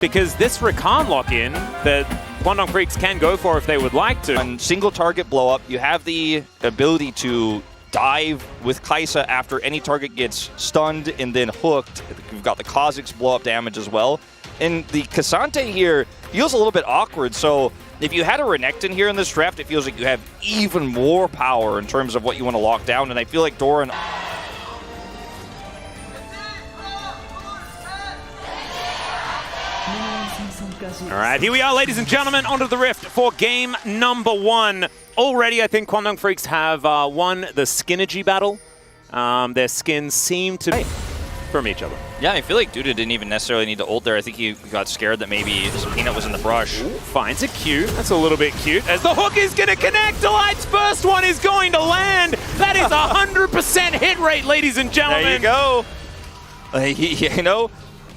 Because this Rakan lock-in that Quandong Freaks can go for if they would like to. On single target blow up, you have the ability to dive with Kaisa after any target gets stunned and then hooked. You've got the Kha'Zix blow up damage as well. And the K'Sante here feels a little bit awkward, so if you had a Renekton here in this draft, it feels like you have even more power in terms of what you want to lock down, and I feel like Doran... All right, here we are, ladies and gentlemen, onto the Rift for game number 1. Already, I think Quandong Freaks have won the Skinergy battle. Their skins seem to be from each other. Yeah, I feel like Duda didn't even necessarily need to ult there. I think he got scared that maybe Peanut was in the brush. Ooh, finds a Q. That's a little bit cute. As the hook is going to connect, Delight's first one is going to land. That is 100% hit rate, ladies and gentlemen. There you go. You know,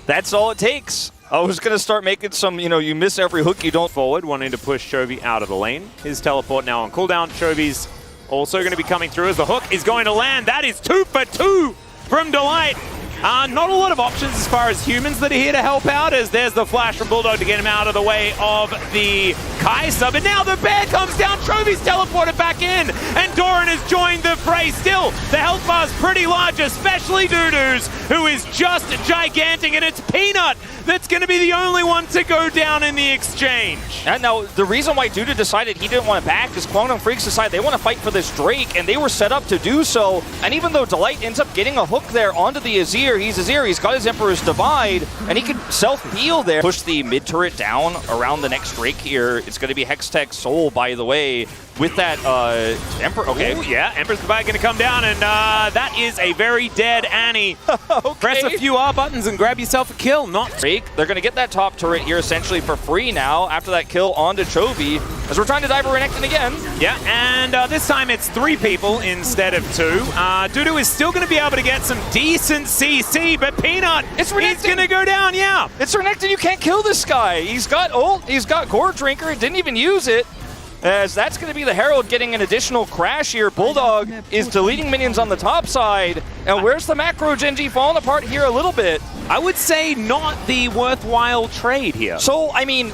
that's all it takes. I was going to start making some, you miss every hook you don't. Forward, wanting to push Chovy out of the lane. His teleport now on cooldown. Chovy's also going to be coming through as the hook is going to land. That is 2 for 2 from Delight. Not a lot of options as far as humans that are here to help out, as there's the flash from Bulldog to get him out of the way of the Kaisa. But now the bear comes down, Chovy's teleported back in, and Doran has joined the fray. Still, the health bar's pretty large, especially Dudu's, who is just gigantic, and it's Peanut that's going to be the only one to go down in the exchange. And now, the reason why Duda decided he didn't want to back is Quandong Freaks decided they want to fight for this Drake, and they were set up to do so. And even though Delight ends up getting a hook there onto the Azir, he's got his Emperor's Divide, and he can self-heal there. Push the mid-turret down around the next Drake here. It's going to be Hextech Soul, by the way, with that Emperor. Okay. Ooh, yeah, Emperor's Divide going to come down, and that is a very dead Annie. Okay. Press a few R buttons and grab yourself a kill. Not Drake. They're going to get that top turret here essentially for free now after that kill onto Chovy, as we're trying to dive a Renekton again. Yeah, and this time it's 3 people instead of 2. Dudu is still going to be able to get some decent CC, but Peanut is going to go down, yeah. It's Renekton, you can't kill this guy. He's got ult, he's got Gore Drinker, didn't even use it. As that's going to be the Herald getting an additional crash here. Bulldog is deleting minions on the top side. And where's the macro Genji falling apart here a little bit? I would say not the worthwhile trade here. So, I mean,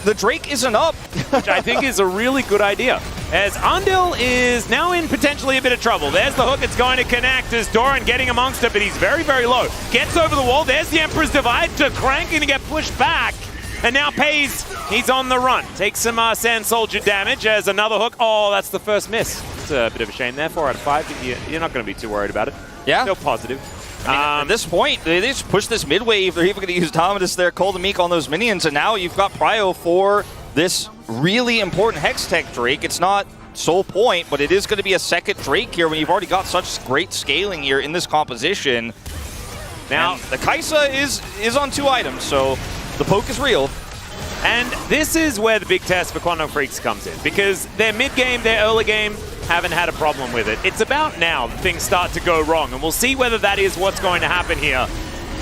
the Drake isn't up. Which I think is a really good idea. As Undil is now in potentially a bit of trouble. There's the hook, it's going to connect as Doran getting amongst it, but he's very, very low. Gets over the wall, there's the Emperor's Divide to Crank and to get pushed back. And now Pays, he's on the run. Takes some Sand Soldier damage as another hook. Oh, that's the first miss. It's a bit of a shame there, 4 out of 5. But you're not going to be too worried about it. Yeah. Still positive. I mean, at this point, they just push this mid wave. They're even going to use Dominus there, Cold and Meek on those minions. And now you've got Prio for this really important Hextech Drake. It's not sole point, but it is going to be a second Drake here when you've already got such great scaling here in this composition. Now, the Kaisa is on 2 items, so the poke is real. And this is where the big test for Quandong Freaks comes in, because their mid-game, their early game, haven't had a problem with it. It's about now that things start to go wrong, and we'll see whether that is what's going to happen here.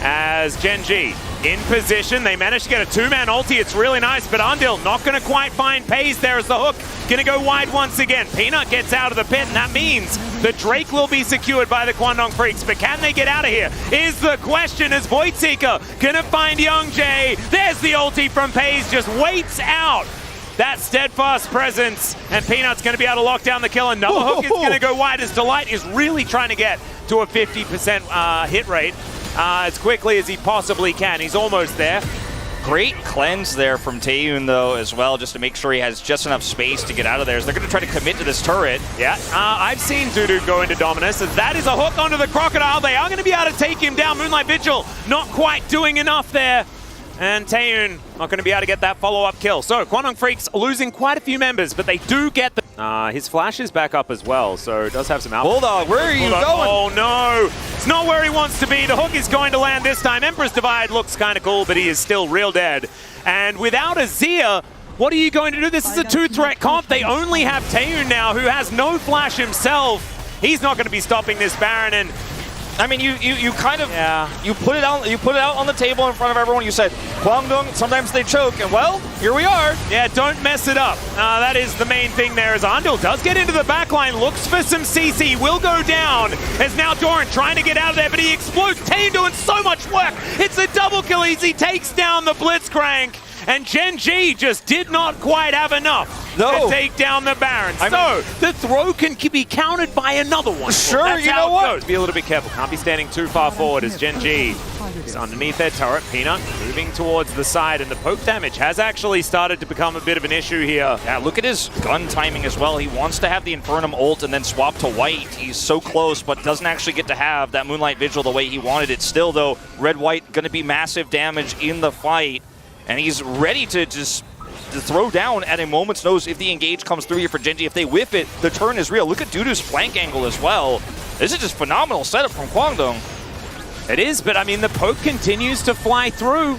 As Genji in position, they managed to get a 2-man ulti. It's really nice, but Undil not going to quite find Pays there as the hook. Going to go wide once again. Peanut gets out of the pit, and that means the Drake will be secured by the Quandong Freaks. But can they get out of here is the question, as Voidseeker going to find Young Jay. There's the ulti from Pays, just waits out that steadfast presence, and Peanut's going to be able to lock down the kill. Another hook is going to go wide as Delight is really trying to get to a 50% hit rate as quickly as he possibly can. He's almost there. Great cleanse there from Taeyun, though, as well, just to make sure he has just enough space to get out of there. So they're going to try to commit to this turret. Yeah, I've seen Dudu go into Dominus, as that is a hook onto the Crocodile. They are going to be able to take him down. Moonlight Vigil not quite doing enough there. And Taeyun not going to be able to get that follow-up kill. So Quandong Freaks losing quite a few members, but they do get the... his flash is back up as well, so it does have some out. Bulldog, where are you going? Oh no! It's not where he wants to be. The hook is going to land this time. Emperor's Divide looks kind of cool, but he is still real dead. And without Azir, what are you going to do? This is a 2-threat comp. They only have Taeyun now, who has no flash himself. He's not going to be stopping this Baron, and I mean, you kind of you put it out on the table in front of everyone. You said Kwangdong, sometimes they choke, and well, here we are. Yeah, don't mess it up. That is the main thing there. As Andil does get into the backline, looks for some CC, will go down. As now Doran trying to get out of there, but he explodes. Taeyeon doing so much work. It's a double kill. He takes down the Blitzcrank. And Gen G just did not quite have enough to take down the Baron. So the throw can be countered by another one. Sure, That's you how know it what? goes. Be a little bit careful. Can't be standing too far forward as Gen G is underneath their turret. Peanut moving towards the side, and the poke damage has actually started to become a bit of an issue here. Yeah, look at his gun timing as well. He wants to have the Infernum ult and then swap to white. He's so close, but doesn't actually get to have that Moonlight Vigil the way he wanted it. Still, though, red-white going to be massive damage in the fight. And he's ready to just throw down at a moment's notice if the engage comes through here for Gen G. If they whiff it, the turn is real. Look at Dudu's flank angle as well. This is just phenomenal setup from Kwangdong. It is, but I mean, the poke continues to fly through.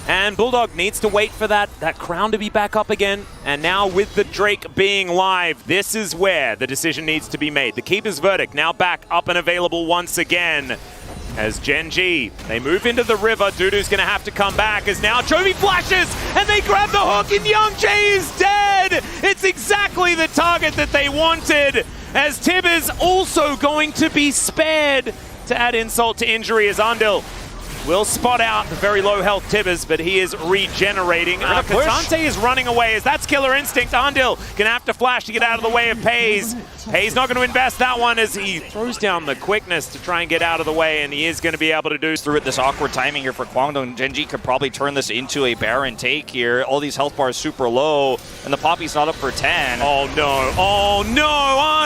And Bulldog needs to wait for that crown to be back up again. And now with the Drake being live, this is where the decision needs to be made. The Keeper's Verdict now back up and available once again. As Gen G, they move into the river. Dudu's going to have to come back as now Chovy flashes and they grab the hook and Young J is dead. It's exactly the target that they wanted, as Tib is also going to be spared. To add insult to injury, as Andil will spot out the very low health Tibbers, but he is regenerating. Katante is running away as that's Killer Instinct. Andil gonna have to flash to get out of the way of Pays. Pays not gonna invest that one as he throws down the quickness to try and get out of the way, and he is gonna be able to do through it. This awkward timing here for Kwangdong. Gen G could probably turn this into a Baron take here. All these health bars super low, and the Poppy's not up for 10. Oh no,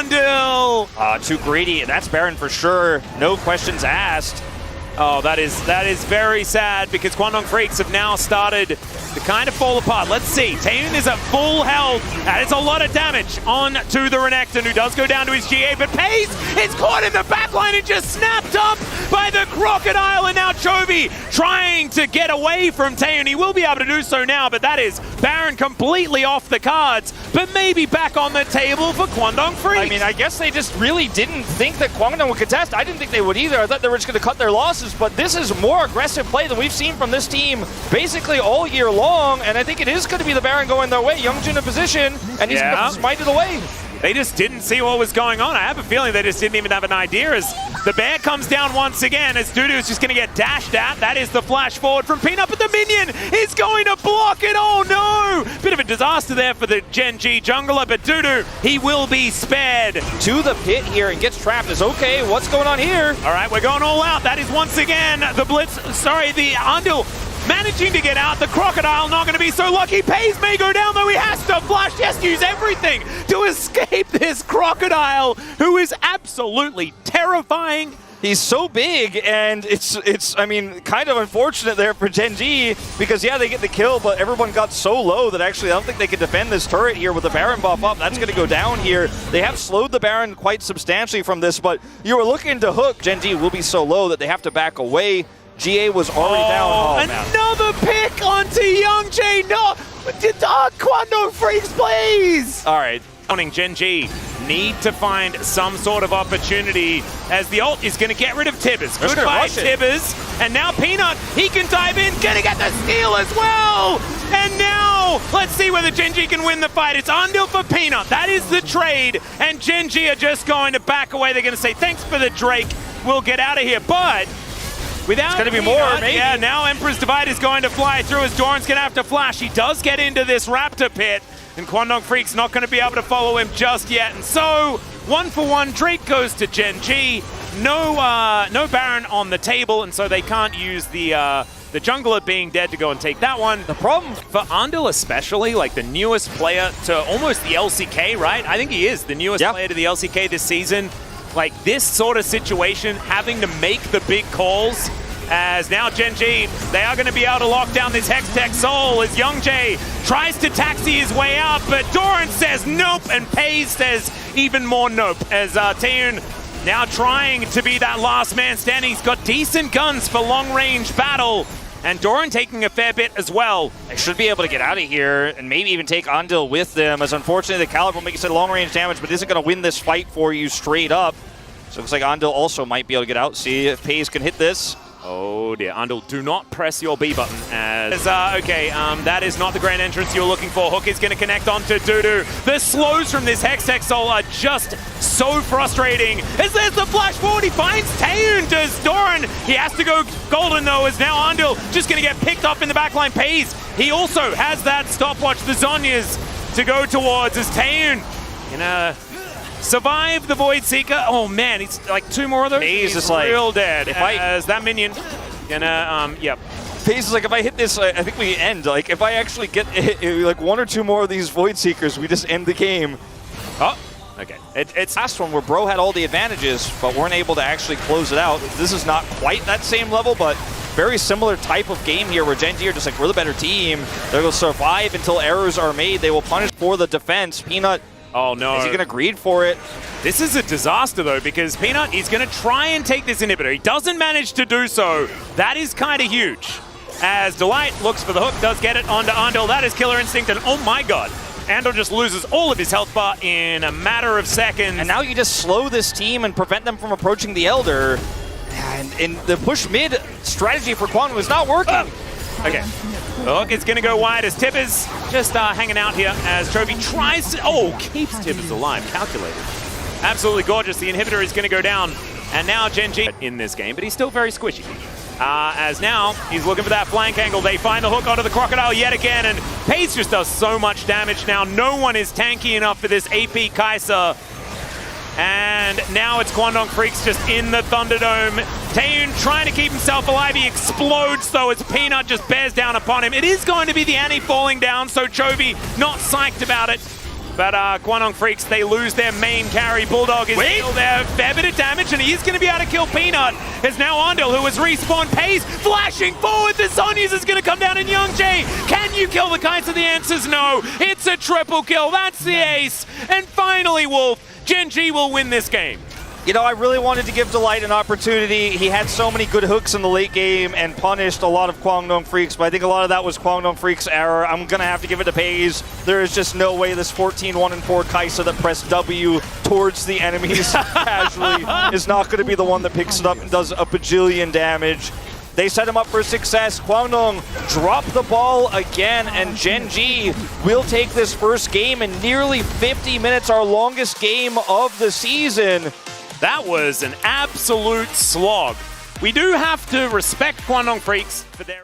Andil! Too greedy, and that's Baron for sure. No questions asked. Oh, that is very sad, because Kwangdong Freaks have now started to kind of fall apart. Let's see. Taeyeon is at full health. That is a lot of damage on to the Renekton, who does go down to his GA, but Pays is caught in the backline and just snapped up by the Crocodile, and now Chovy trying to get away from Taeyeon. He will be able to do so now, but that is Baron completely off the cards, but maybe back on the table for Kwangdong Freaks. I mean, I guess they just really didn't think that Kwangdong would contest. I didn't think they would either. I thought they were just going to cut their losses. But this is more aggressive play than we've seen from this team basically all year long, and I think it is going to be the Baron going their way. Youngjun in position, and he's going to smite it away. They just didn't see what was going on. I have a feeling they just didn't even have an idea, as the bear comes down once again, as Dudu is just going to get dashed at. That is the flash forward from Peanut, but the minion is going to block it. Oh no! Bit of a disaster there for the Gen G jungler, but Dudu, he will be spared. To the pit here and gets trapped. Is okay, what's going on here? All right, we're going all out. That is once again the the Andil managing to get out. The Crocodile not going to be so lucky. Pays may go down, though. He has to flash. Yes, use everything to escape this Crocodile, who is absolutely terrifying. He's so big, and it's I mean, kind of unfortunate there for Gen G, because yeah, they get the kill, but everyone got so low that actually I don't think they can defend this turret here with the Baron buff up. That's going to go down here. They have slowed the Baron quite substantially from this, but you were looking to hook. Gen G will be so low that they have to back away. GA was already down. Oh, another pick onto Young J. No, Kwangdong Freaks, please. All right, Gen G need to find some sort of opportunity, as the ult is going to get rid of Tibbers. Goodbye, Tibbers. And now Peanut, he can dive in, going to get the steal as well. And now, let's see whether Gen G can win the fight. It's Andil for Peanut. That is the trade. And Gen G are just going to back away. They're going to say, thanks for the Drake. We'll get out of here. But without, it's going to be more, maybe. Yeah, now Emperor's Divide is going to fly through, as Doran's going to have to flash. He does get into this Raptor pit, and Kwangdong Freak's not going to be able to follow him just yet. And so, 1-for-1, Drake goes to Gen G. No Baron on the table, and so they can't use the jungler being dead to go and take that one. The problem for Andil especially, like the newest player to almost the LCK, right? I think he is the newest player to the LCK this season. Like this sort of situation, having to make the big calls, as now Gen G, they are going to be able to lock down this Hextech Soul, as Young J tries to taxi his way out, but Doran says nope, and Pays says even more nope, as Taeyeon now trying to be that last man standing. He's got decent guns for long-range battle, and Doran taking a fair bit as well. They should be able to get out of here and maybe even take Andil with them, as unfortunately the Caliber will make some long-range damage, but isn't going to win this fight for you straight up. So it looks like Andal also might be able to get out. See if Pays can hit this. Oh dear, Andal, do not press your B button as... that is not the grand entrance you're looking for. Hook is going to connect onto Dudu. The slows from this Hextech Soul are just so frustrating. As there's the flash forward, he finds Taeyoon, does Doran. He has to go golden though, as now Andal just going to get picked up in the backline. Pays, he also has that stopwatch, the Zhonya's to go towards as Taeyoon gonna survive the Void Seeker. Oh man, he's like 2 more of those. He's just real like, dead. As that minion gonna, yep. Pays is like, if I hit this, I think we end. Like, if I actually get like 1 or 2 more of these Void Seekers, we just end the game. Oh, okay. It's last one where Bro had all the advantages, but weren't able to actually close it out. This is not quite that same level, but very similar type of game here where Gen G are just like, we're the better team. They're going to survive until errors are made. They will punish for the defense. Peanut, oh no. is he going to greed for it? This is a disaster though, because Peanut is going to try and take this inhibitor. He doesn't manage to do so. That is kind of huge. As Delight looks for the hook, does get it onto Andal. That is Killer Instinct, and oh my god. Andal just loses all of his health bar in a matter of seconds. And now you just slow this team and prevent them from approaching the Elder. And the push mid strategy for Kwon was not working. Okay. The hook is going to go wide as Tibbers just hanging out here as Trophy tries to... Oh, keeps Tibbers alive. Calculated. Absolutely gorgeous. The inhibitor is going to go down. And now Gen G in this game, but he's still very squishy. As now he's looking for that flank angle. They find the hook onto the Crocodile yet again, and Pace just does so much damage now. No one is tanky enough for this AP Kai'Sa. And now it's Kwangdong Freaks just in the Thunderdome. Taeyoon trying to keep himself alive. He explodes though as Peanut just bears down upon him. It is going to be the Annie falling down, so Chovy not psyched about it. But Kwangdong Freaks, they lose their main carry. Bulldog is still there. Fair bit of damage, and he's going to be able to kill Peanut. As now Andal, who has respawned, Pays, flashing forward. The Zhonya's is going to come down in Young Jae. Can you kill the Kai'Sa? The answer's no. It's a triple kill. That's the ace. And finally, Wolf, Gen G will win this game. You know, I really wanted to give Delight an opportunity. He had so many good hooks in the late game and punished a lot of Kwangdong Freaks, but I think a lot of that was Kwangdong Freaks' error. I'm going to have to give it to Pays. There is just no way this 14-1-4 Kai'Sa that pressed W towards the enemies casually is not going to be the one that picks it up and does a bajillion damage. They set him up for success. Kwangdong drop the ball again, and Gen G will take this first game in nearly 50 minutes, our longest game of the season. That was an absolute slog. We do have to respect Kwangdong Freaks for their...